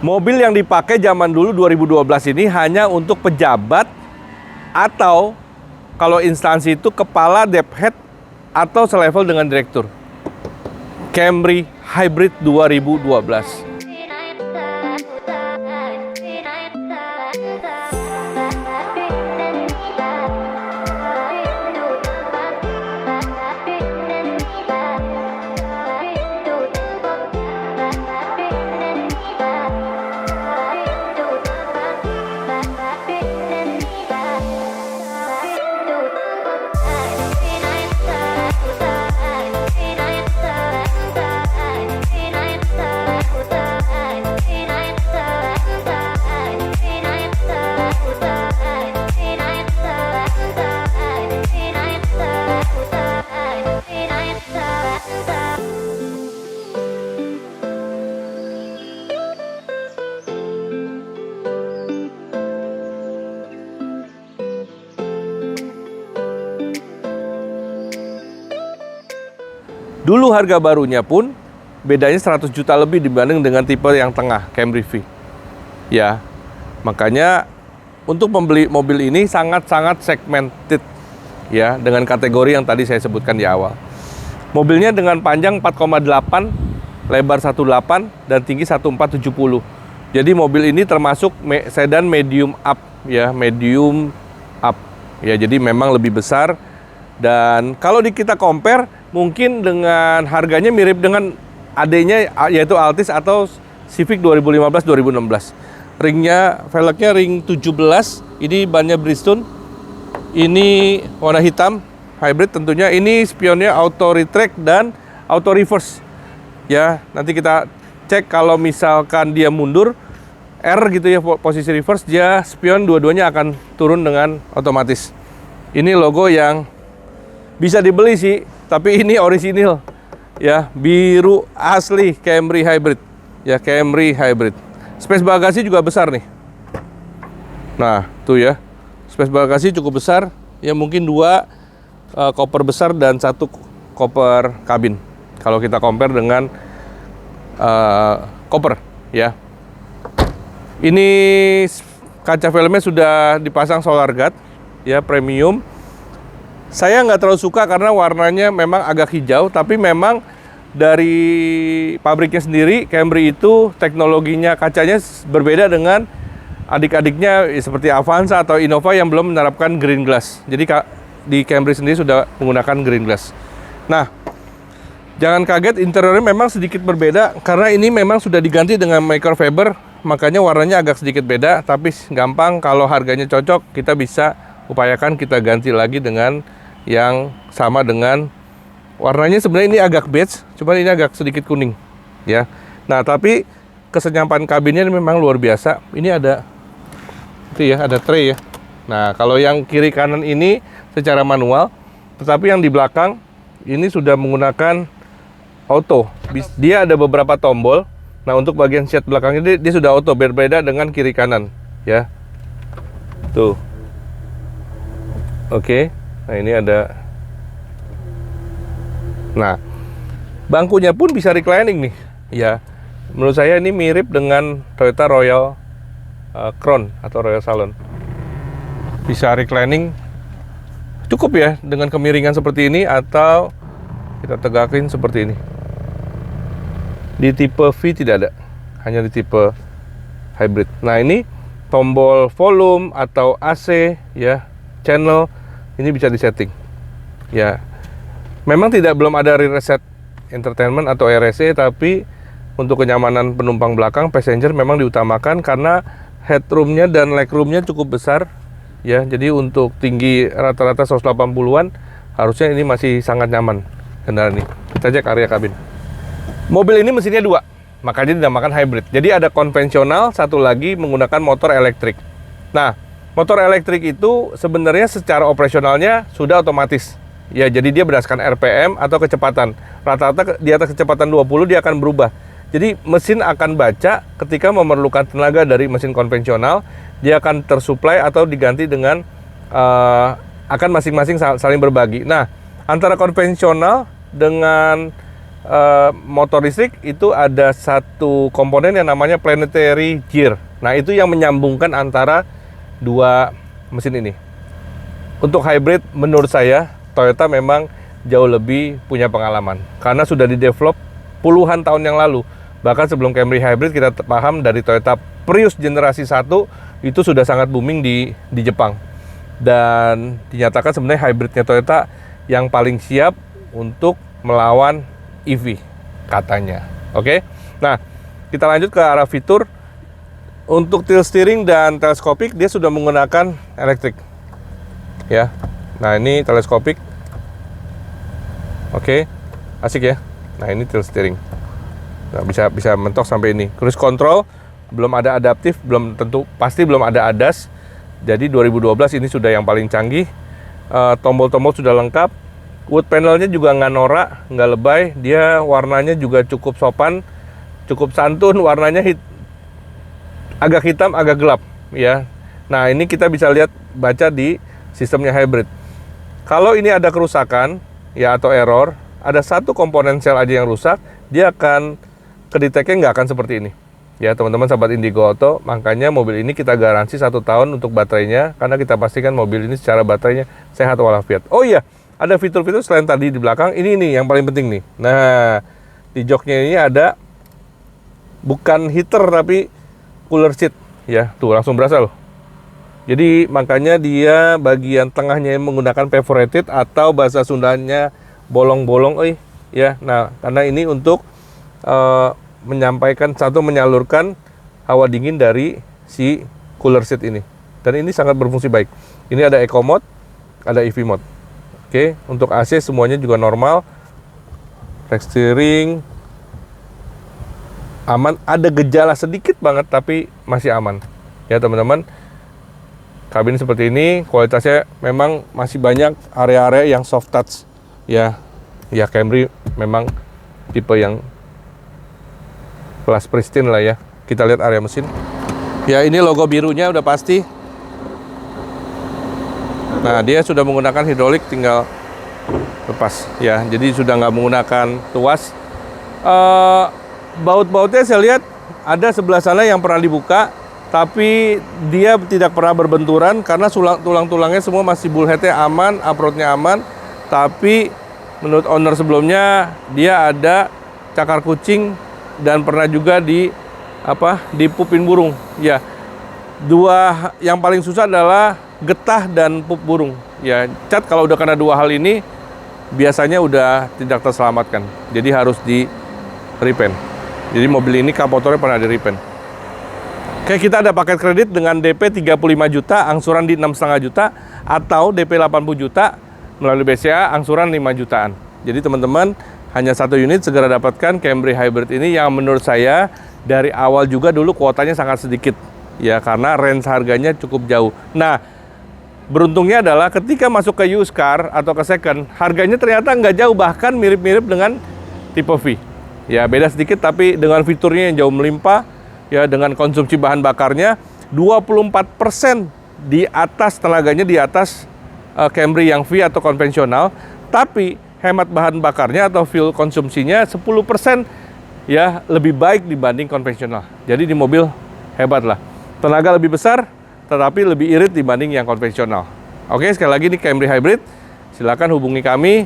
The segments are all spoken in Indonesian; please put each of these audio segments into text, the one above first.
Mobil yang dipakai zaman dulu 2012 ini hanya untuk pejabat atau kalau instansi itu kepala Dephead atau selevel dengan direktur. Camry Hybrid 2012. Dulu harga barunya pun bedanya 100 juta lebih dibanding dengan tipe yang tengah, Camry V. Ya, makanya untuk membeli mobil ini sangat-sangat segmented ya, dengan kategori yang tadi saya sebutkan di awal. Mobilnya dengan panjang 4,8, lebar 1,8 dan tinggi 1,470. Jadi mobil ini termasuk sedan medium up ya, medium up. Ya, jadi memang lebih besar dan kalau kita compare mungkin dengan harganya mirip dengan adanya yaitu Altis atau Civic 2015-2016. Ringnya, velgnya ring 17, ini bannya Bridgestone. Ini warna hitam, hybrid tentunya. Ini spionnya auto retract dan auto reverse. Ya, nanti kita cek kalau misalkan dia mundur R gitu ya posisi reverse, dia spion dua-duanya akan turun dengan otomatis. Ini logo yang bisa dibeli sih, tapi ini orisinil ya, biru asli Camry Hybrid ya, Camry Hybrid. Space bagasi juga besar nih. Nah tuh ya, space bagasi cukup besar ya, mungkin 2 koper besar dan 1 koper kabin kalau kita compare dengan koper ya. Ini kaca filmnya sudah dipasang solar guard ya, premium. Saya nggak terlalu suka karena warnanya memang agak hijau, tapi memang dari pabriknya sendiri Camry itu teknologinya kacanya berbeda dengan adik-adiknya seperti Avanza atau Innova yang belum menerapkan green glass. Jadi di Camry sendiri sudah menggunakan green glass. Nah, jangan kaget, interiornya memang sedikit berbeda karena ini memang sudah diganti dengan microfiber, makanya warnanya agak sedikit beda, tapi gampang kalau harganya cocok kita bisa upayakan kita ganti lagi dengan yang sama dengan warnanya. Sebenarnya ini agak beige, cuman ini agak sedikit kuning ya. Nah, tapi kesenyapan kabinnya memang luar biasa. Ini ada itu ya, ada tray ya. Nah, kalau yang kiri kanan ini secara manual, tetapi yang di belakang ini sudah menggunakan auto. Dia ada beberapa tombol. Nah, untuk bagian seat belakangnya dia sudah auto, berbeda dengan kiri kanan ya. Tuh. Oke. Nah, ini ada. Nah, bangkunya pun bisa reclining nih ya. Menurut saya ini mirip dengan Toyota Royal Crown atau Royal Salon. Bisa reclining, cukup ya dengan kemiringan seperti ini, atau kita tegakin seperti ini. Di tipe V tidak ada, hanya di tipe hybrid. Nah, ini tombol volume atau AC ya, channel ini bisa disetting ya. Memang belum ada reset entertainment atau RSE, tapi untuk kenyamanan penumpang belakang, passenger memang diutamakan karena headroomnya dan legroomnya cukup besar ya. Jadi untuk tinggi rata-rata 180-an harusnya ini masih sangat nyaman kendaraan ini. Kita cek area kabin. Mobil ini mesinnya 2, makanya dinamakan hybrid. Jadi ada konvensional, satu lagi menggunakan motor elektrik. Nah, motor elektrik itu sebenarnya secara operasionalnya sudah otomatis. Ya, jadi dia berdasarkan RPM atau kecepatan. Rata-rata di atas kecepatan 20 dia akan berubah. Jadi mesin akan baca ketika memerlukan tenaga dari mesin konvensional, dia akan tersuplai atau diganti dengan akan masing-masing saling berbagi. Nah, antara konvensional dengan motor listrik itu ada satu komponen yang namanya planetary gear. Nah, itu yang menyambungkan antara dua mesin ini. Untuk hybrid, menurut saya Toyota memang jauh lebih punya pengalaman karena sudah di-develop puluhan tahun yang lalu. Bahkan sebelum Camry hybrid, kita paham dari Toyota Prius generasi 1 itu sudah sangat booming di Jepang. Dan dinyatakan sebenarnya hybridnya Toyota yang paling siap untuk melawan EV katanya. Oke. Nah, kita lanjut ke arah fitur. Untuk tilt steering dan teleskopik dia sudah menggunakan elektrik. Ya. Nah, ini teleskopik. Oke. Asik ya. Nah, ini tilt steering. Nah, bisa mentok sampai ini. Cruise control belum ada adaptif, pasti belum ada ADAS. Jadi 2012 ini sudah yang paling canggih. Tombol-tombol sudah lengkap. Wood panelnya juga nggak norak, nggak lebay. Dia warnanya juga cukup sopan, cukup santun. Warnanya agak hitam, agak gelap, ya. Nah, ini kita bisa lihat baca di sistemnya hybrid. Kalau ini ada kerusakan, ya atau error, ada satu komponen sel aja yang rusak, dia akan kedeteknya nggak akan seperti ini. Ya teman-teman sahabat Indigo Auto, makanya mobil ini kita garansi 1 tahun untuk baterainya, karena kita pastikan mobil ini secara baterainya sehat walafiat. Oh iya, ada fitur-fitur selain tadi di belakang, ini yang paling penting nih. Nah, di joknya ini ada bukan heater tapi cooler seat, ya tuh langsung berasa loh. Jadi makanya dia bagian tengahnya yang menggunakan perforated atau bahasa Sundanya bolong-bolong, ya. Nah, karena ini untuk menyalurkan hawa dingin dari si cooler seat ini. Dan ini sangat berfungsi baik. Ini ada Eco Mode, ada EV Mode. Oke, untuk AC semuanya juga normal. Rack steering aman, ada gejala sedikit banget tapi masih aman. Ya teman-teman, kabin seperti ini, kualitasnya memang masih banyak area-area yang soft touch. Ya Camry memang tipe yang kelas pristine lah ya. Kita lihat area mesin. Ya, ini logo birunya udah pasti. Nah, dia sudah menggunakan hidrolik, tinggal lepas ya. Jadi sudah nggak menggunakan tuas. Baut-bautnya saya lihat ada sebelah sana yang pernah dibuka, tapi dia tidak pernah berbenturan karena tulang-tulangnya semua masih bullheadnya aman, uproadnya aman. Tapi menurut owner sebelumnya dia ada cakar kucing dan pernah juga dipupin burung. Ya, dua yang paling susah adalah getah dan pup burung. Ya, cat kalau udah kena dua hal ini biasanya udah tidak terselamatkan. Jadi harus di repaint. Jadi mobil ini kap motornya pernah di repaint. Oke, kita ada paket kredit dengan DP 35 juta, angsuran di 6,5 juta, atau DP 80 juta melalui BCA, angsuran 5 jutaan. Jadi teman-teman, hanya 1 unit segera dapatkan Camry Hybrid ini yang menurut saya dari awal juga dulu kuotanya sangat sedikit. Ya, karena range harganya cukup jauh. Nah, beruntungnya adalah ketika masuk ke used car atau ke second, harganya ternyata nggak jauh, bahkan mirip-mirip dengan tipe V. Ya, beda sedikit tapi dengan fiturnya yang jauh melimpah, ya dengan konsumsi bahan bakarnya 24% di atas tenaganya, di atas Camry yang V atau konvensional, tapi hemat bahan bakarnya atau fuel konsumsinya 10% ya lebih baik dibanding konvensional. Jadi di mobil hebat lah. Tenaga lebih besar tetapi lebih irit dibanding yang konvensional. Oke, sekali lagi ini Camry Hybrid. Silakan hubungi kami.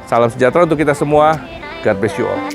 Salam sejahtera untuk kita semua. God bless you all.